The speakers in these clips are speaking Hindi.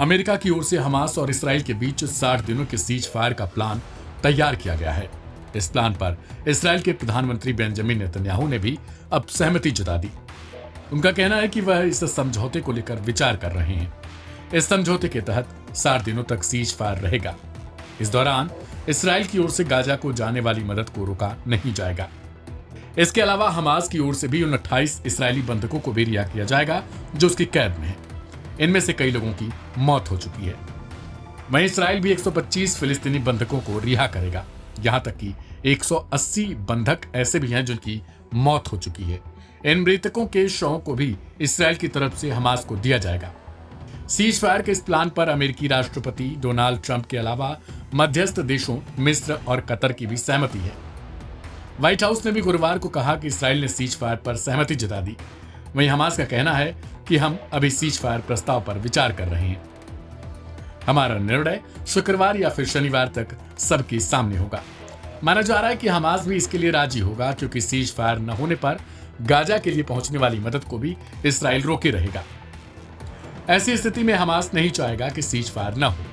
अमेरिका की ओर से हमास और इसराइल के बीच 60 दिनों के सीज फायर का प्लान तैयार किया गया है। इस प्लान पर इसराइल के प्रधानमंत्री बेंजामिन नेतन्याहू ने भी अब सहमति जता दी। उनका कहना है कि वह इस समझौते को लेकर विचार कर रहे हैं। इस समझौते के तहत 60 दिनों तक सीज फायर रहेगा। इस दौरान इसराइल की ओर से गाजा को जाने वाली मदद को रोका नहीं जाएगा। इसके अलावा हमास की ओर से भी उन 28 इसराइली बंधकों को भी रिहा किया जाएगा जो उसकी कैद में है। इनमें से कई लोगों की मौत हो चुकी है। वहीं इसराइल भी 125 फिलिस्तीनी बंधकों को रिहा करेगा। यहां तक कि 180 बंधक ऐसे भी हैं जिनकी मौत हो चुकी है। इन मृतकों के शवों को भी इसराइल की तरफ से हमास को दिया जाएगा। सीज फायर के इस प्लान पर अमेरिकी राष्ट्रपति डोनाल्ड ट्रंप के अलावा मध्यस्थ देशों मिस्र और कतर की भी सहमति है। व्हाइट हाउस ने भी गुरुवार को कहा कि इसराइल ने सीज फायर पर सहमति जता दी। वहीं हमास का कहना है कि हम अभी सीज फायर प्रस्ताव पर विचार कर रहे हैं। हमारा निर्णय शुक्रवार या फिर शनिवार तक सबके सामने होगा। माना जा रहा है कि हमास भी इसके लिए राजी होगा, क्योंकि सीज फायर न होने पर गाजा के लिए पहुंचने वाली मदद को भी इसराइल रोके रहेगा। ऐसी स्थिति में हमास नहीं चाहेगा कि सीज फायर न हो।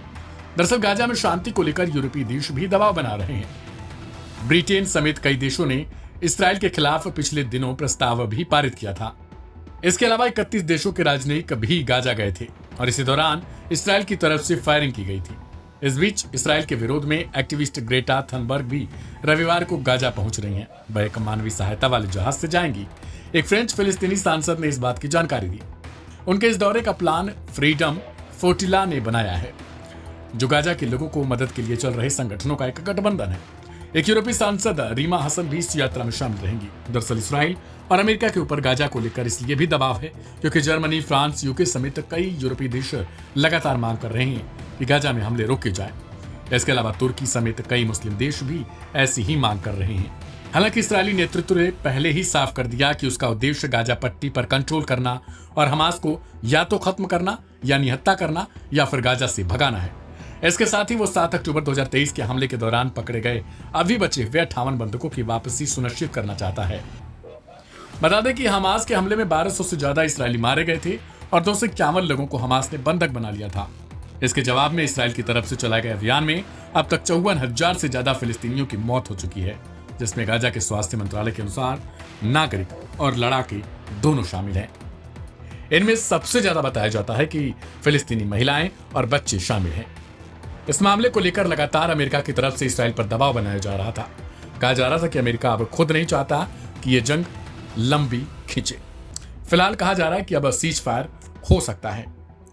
दरअसल गाजा में शांति को लेकर यूरोपीय देश भी दबाव बना रहे हैं। ब्रिटेन समेत कई देशों ने इसराइल के खिलाफ पिछले दिनों प्रस्ताव भी पारित किया था। इसके अलावा 31 देशों के राजनयिक भी गाजा गए थे और इसी दौरान इसराइल की तरफ से फायरिंग की गई थी। इस बीच इसराइल के विरोध में एक्टिविस्ट ग्रेटा थनबर्ग भी रविवार को गाजा पहुंच रही हैं। वह एक मानवीय सहायता वाले जहाज से जाएंगी। एक फ्रेंच फिलिस्तीनी सांसद ने इस बात की जानकारी दी। उनके इस दौरे का प्लान फ्रीडम फोर्टिला ने बनाया है, जो गाजा के लोगों को मदद के लिए चल रहे संगठनों का एक गठबंधन है। एक यूरोपीय सांसद रीमा हसन भी इस यात्रा में शामिल रहेंगी। दरअसल इसराइल और अमेरिका के ऊपर गाजा को लेकर इसलिए भी दबाव है क्योंकि जर्मनी, फ्रांस, यूके समेत कई यूरोपीय देश लगातार मांग कर रहे हैं कि गाजा में हमले रोके जाएं। इसके अलावा तुर्की समेत कई मुस्लिम देश भी ऐसी ही मांग कर रहे हैं। हालांकि इस्राएली नेतृत्व ने पहले ही साफ कर दिया कि उसका उद्देश्य गाजा पट्टी पर कंट्रोल करना और हमास को या तो खत्म करना या निहत्था करना या फिर गाजा से भगाना है। इसके साथ ही वो 7 अक्टूबर 2023 के हमले के दौरान पकड़े गए अभी बचे हुए 58 बंधकों की वापसी सुनिश्चित करना चाहता है। बता दें कि हमास के हमले में 1200 से ज्यादा इसराइली मारे गए थे और 251 लोगों को हमास ने बंधक बना लिया था। इसके जवाब में इसराइल की तरफ से चलाए गए अभियान में अब तक 54,000 से ज्यादा फिलिस्तीनियों की मौत हो चुकी है, जिसमें गाजा के स्वास्थ्य मंत्रालय के अनुसार नागरिक और लड़ाके दोनों शामिल हैं। इनमें सबसे ज्यादा बताया जाता है कि फिलिस्तीनी महिलाएं और बच्चे शामिल हैं। इस मामले को लेकर लगातार अमेरिका की तरफ से इसराइल पर दबाव बनाया जा रहा था। कहा जा रहा था कि अमेरिका अब खुद नहीं चाहता कि यह जंग लंबी खींचे। फिलहाल कहा जा रहा है कि अब सीज फायर हो सकता है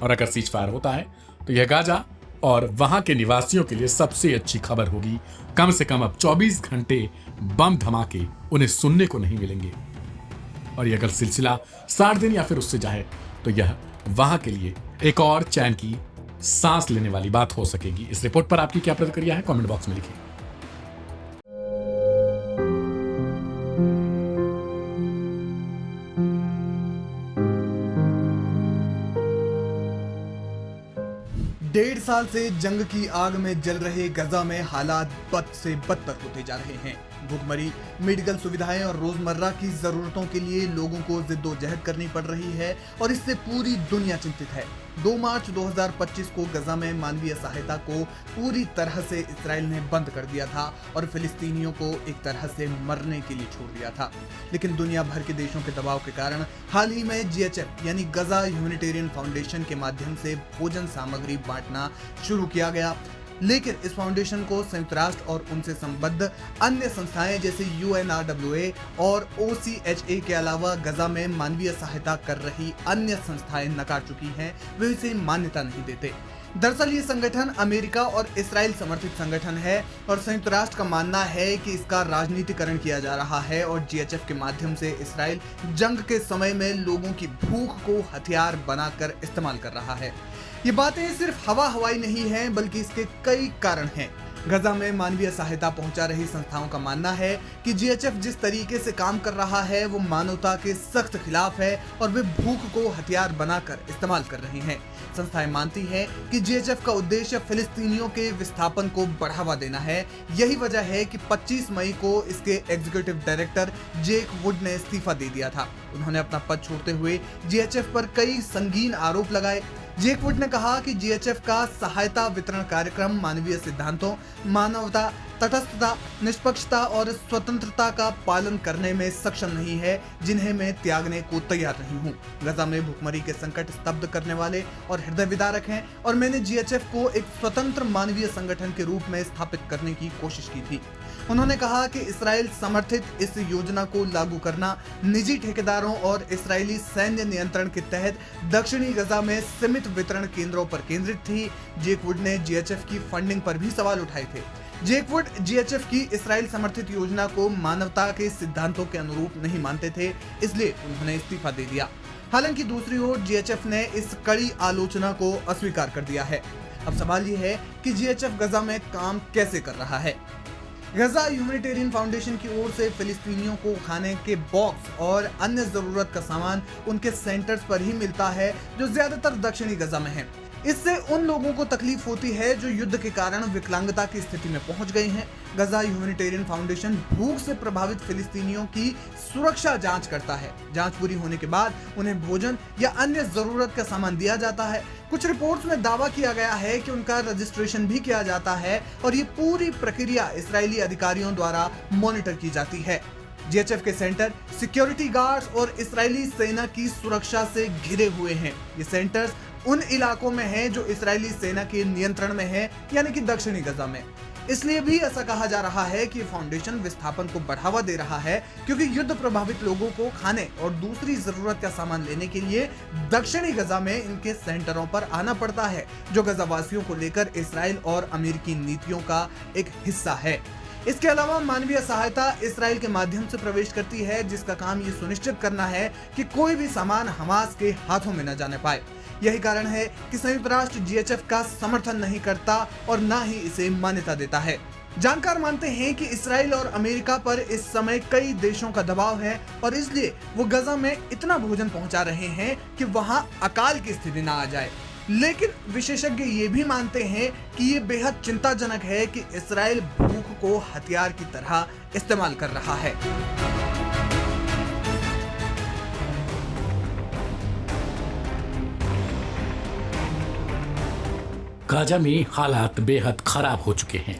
और अगर सीज फायर होता है तो यह गाजा और वहां के निवासियों के लिए सबसे अच्छी खबर होगी। कम से कम अब 24 घंटे बम धमाके उन्हें सुनने को नहीं मिलेंगे और यह अगर सिलसिला 60 दिन या फिर उससे जाए तो यह वहां के लिए एक और चैन की सांस लेने वाली बात हो सकेगी। इस रिपोर्ट पर आपकी क्या प्रतिक्रिया है, कमेंट बॉक्स में लिखिए। डेढ़ साल से जंग की आग में जल रहे गजा में हालात बद से बदतर होते जा रहे हैं। भूखमरी, मेडिकल सुविधाएं और रोजमर्रा की जरूरतों के लिए लोगों को जिद्दोजहद करनी पड़ रही है और इससे पूरी दुनिया चिंतित है। 2 मार्च 2025 को गजा में मानवीय सहायता को पूरी तरह से इसराइल ने बंद कर दिया था और फिलिस्तीनियों को एक तरह से मरने के लिए छोड़ दिया था। लेकिन दुनिया भर के देशों के दबाव के कारण हाल ही में GHF यानी गजा ह्यूमैनिटेरियन फाउंडेशन के माध्यम से भोजन सामग्री बांटना शुरू किया गया। लेकिन इस फाउंडेशन को संयुक्त राष्ट्र और उनसे संबद्ध अन्य संस्थाएं जैसे UNRWA और OCHA के अलावा गजा में मानवीय सहायता कर रही अन्य संस्थाएं नकार चुकी हैं। वे इसे मान्यता नहीं देते। दरअसल ये संगठन अमेरिका और इसराइल समर्थित संगठन है और संयुक्त राष्ट्र का मानना है कि इसका राजनीतिकरण किया जा रहा है और GHF के माध्यम से इसराइल जंग के समय में लोगों की भूख को हथियार बनाकर इस्तेमाल कर रहा है। ये बातें सिर्फ हवा हवाई नहीं है, बल्कि इसके कई कारण हैं। गजा में मानवीय सहायता पहुंचा रही संस्थाओं का मानना है कि GHF जिस तरीके से काम कर रहा है वो मानवता के सख्त खिलाफ है और वे भूख को हथियार बनाकर इस्तेमाल कर रहे हैं। संस्थाएं मानती हैं कि GHF का उद्देश्य फिलिस्तीनियों के विस्थापन को बढ़ावा देना है। यही वजह है कि 25 मई को इसके एग्जीक्यूटिव डायरेक्टर जेक वुड ने इस्तीफा दे दिया था। उन्होंने अपना पद छोड़ते हुए GHF पर कई संगीन आरोप लगाए। जेक वुड ने कहा कि जीएचएफ का सहायता वितरण कार्यक्रम मानवीय सिद्धांतों, मानवता, तटस्थता, निष्पक्षता और स्वतंत्रता का पालन करने में सक्षम नहीं है, जिन्हें मैं त्यागने को तैयार नहीं हूं। गजा में भूखमरी के संकट स्तब्ध करने वाले और हृदय विदारक हैं और मैंने जीएचएफ को एक स्वतंत्र मानवीय संगठन के रूप में स्थापित करने की कोशिश की थी। उन्होंने कहा कि इस्राएल समर्थित इस योजना को लागू करना निजी ठेकेदारों और इस्राएली सैन्य नियंत्रण के तहत दक्षिणी गजा में सीमित वितरण केंद्रों पर केंद्रित थी। जेक वुड ने जीएचएफ की फंडिंग पर भी सवाल उठाए थे। जेक वुड जीएचएफ की इस्राएल समर्थित योजना को मानवता के सिद्धांतों के अनुरूप नहीं मानते थे, इसलिए उन्होंने इस्तीफा दे दिया। हालांकि दूसरी ओर जीएचएफ ने इस कड़ी आलोचना को अस्वीकार कर दिया है। अब सवाल यह है कि जीएचएफ गजा में काम कैसे कर रहा है। गजा ह्यूमैनिटेरियन फाउंडेशन की ओर से फिलिस्तीनियों को खाने के बॉक्स और अन्य जरूरत का सामान उनके सेंटर्स पर ही मिलता है, जो ज्यादातर दक्षिणी गजा में है। इससे उन लोगों को तकलीफ होती है जो युद्ध के कारण विकलांगता की स्थिति में पहुंच गए हैं। गजा ह्यूमैनिटेरियन फाउंडेशन भूख से प्रभावित फिलिस्तीनियों की सुरक्षा जांच करता है। जांच पूरी होने के बाद उन्हें भोजन या अन्य जरूरत का सामान दिया जाता है। कुछ रिपोर्ट्स में दावा किया गया है कि उनका रजिस्ट्रेशन भी किया जाता है और ये पूरी प्रक्रिया इस्राएली अधिकारियों द्वारा मॉनिटर की जाती है। जीएचएफ के सेंटर सिक्योरिटी गार्ड्स और इस्राएली सेना की सुरक्षा से घिरे हुए हैं। ये सेंटर्स उन इलाकों में हैं जो इस्राएली सेना के नियंत्रण में है, यानी कि दक्षिणी गजा में। इसलिए भी ऐसा कहा जा रहा है कि फाउंडेशन विस्थापन को बढ़ावा दे रहा है, क्योंकि युद्ध प्रभावित लोगों को खाने और दूसरी जरूरत का सामान लेने के लिए दक्षिणी गजा में इनके सेंटरों पर आना पड़ता है, जो गजावासियों को लेकर इस्राएल और अमेरिकी नीतियों का एक हिस्सा है। इसके अलावा मानवीय सहायता इस्राएल के माध्यम से प्रवेश करती है, जिसका काम ये सुनिश्चित करना है कि कोई भी सामान हमास के हाथों में न जाने पाए। यही कारण है कि संयुक्त राष्ट्र जीएचएफ का समर्थन नहीं करता और न ही इसे मान्यता देता है। जानकार मानते हैं कि इस्राएल और अमेरिका पर इस समय कई देशों का दबाव है और इसलिए वो गजा में इतना भोजन पहुंचा रहे हैं कि वहां अकाल की स्थिति न आ जाए। लेकिन विशेषज्ञ ये भी मानते हैं कि ये बेहद चिंताजनक है कि इस्राएल भूख को हथियार की तरह इस्तेमाल कर रहा है। गाजा में हालात बेहद खराब हो चुके हैं।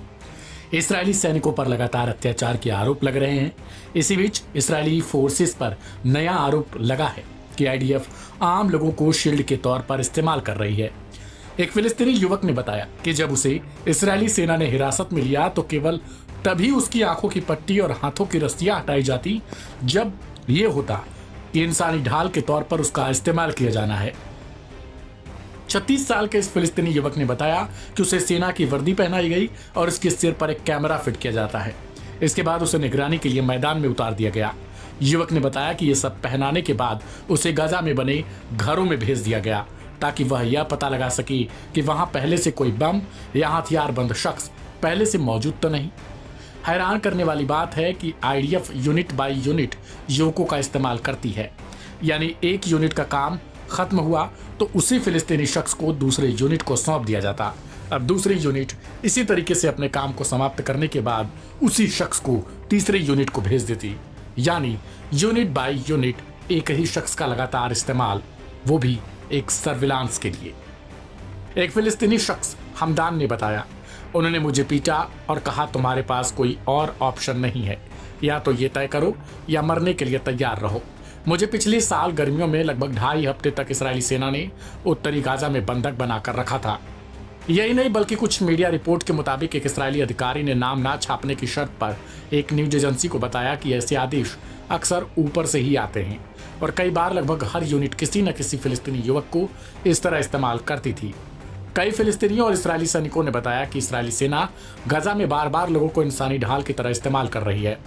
इस्राएली सैनिकों पर लगातार अत्याचार के आरोप लग रहे हैं। इसी बीच इस्राएली फोर्सेस पर नया आरोप लगा है कि आईडीएफ आम लोगों को शील्ड के तौर पर इस्तेमाल कर रही है। एक फिलिस्तीनी युवक ने बताया कि जब उसे इस्राएली सेना ने हिरासत में लिया तो केवल तभी उसकी आंखों की पट्टी और हाथों की रस्सियां हटाई जाती जब यह होता कि इंसानी ढाल के तौर पर उसका इस्तेमाल किया जाना है। 36 साल के इस फिलिस्तीनी युवक ने बताया कि उसे सेना की वर्दी पहनाई गई और उसके सिर पर एक कैमरा फिट किया जाता है। इसके बाद उसे निगरानी के लिए मैदान में उतार दिया गया। युवक ने बताया कि यह सब पहनाने के बाद उसे गजा में बने घरों में भेज दिया गया ताकि वह यह पता लगा सके कि वहां पहले से कोई बम या हथियारबंद शख्स पहले से मौजूद तो नहीं। हैरान करने वाली बात है कि आईडीएफ यूनिट बाय यूनिट युवकों का इस्तेमाल करती है, यानी एक यूनिट का काम खत्म हुआ तो उसी फिलिस्तीनी शख्स को दूसरे यूनिट को सौंप दिया जाता। अब दूसरी यूनिट इसी तरीके से अपने काम को समाप्त करने के बाद उसी शख्स को तीसरे यूनिट को भेज देती, यानी यूनिट बाय यूनिट एक ही शख्स का लगातार इस्तेमाल, वो भी एक सर्विलांस के लिए। एक फिलिस्तीनी शख्स हमदान ने बताया, उन्होंने मुझे पीटा और कहा तुम्हारे पास कोई और ऑप्शन नहीं है, या तो ये तय करो या मरने के लिए तैयार रहो। मुझे पिछले साल गर्मियों में लगभग 2.5 हफ्ते तक इस्राएली सेना ने उत्तरी गाजा में बंधक बनाकर रखा था। यही नहीं बल्कि कुछ मीडिया रिपोर्ट के मुताबिक एक इस्राएली अधिकारी ने नाम ना छापने की शर्त पर एक न्यूज एजेंसी को बताया कि ऐसे आदेश अक्सर ऊपर से ही आते हैं और कई बार लगभग हर यूनिट किसी न किसी फिलिस्तीनी युवक को इस तरह इस्तेमाल करती थी। कई फिलिस्तीनियों और इस्राएली सैनिकों ने बताया कि इस्राएली सेना गजा में बार बार लोगों को इंसानी ढाल की तरह इस्तेमाल कर रही है।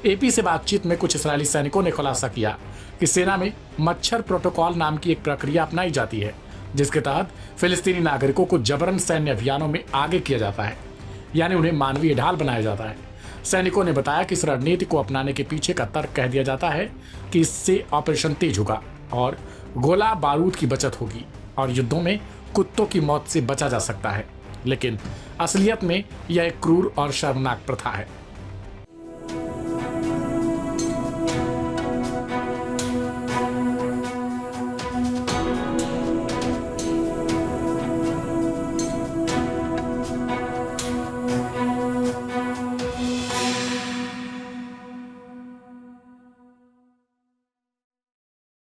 एपी से बातचीत में कुछ इस्राएली सैनिकों ने खुलासा किया कि सेना में मच्छर प्रोटोकॉल नाम की एक प्रक्रिया अपनाई जाती है, जिसके तहत फिलिस्तीनी नागरिकों को जबरन सैन्य अभियानों में आगे किया जाता है, यानी उन्हें मानवीय ढाल बनाया जाता है। सैनिकों ने बताया कि इस रणनीति को अपनाने के पीछे का तर्क कह दिया जाता है कि इससे ऑपरेशन तेज होगा और गोला बारूद की बचत होगी और युद्धों में कुत्तों की मौत से बचा जा सकता है। लेकिन असलियत में यह एक क्रूर और शर्मनाक प्रथा है।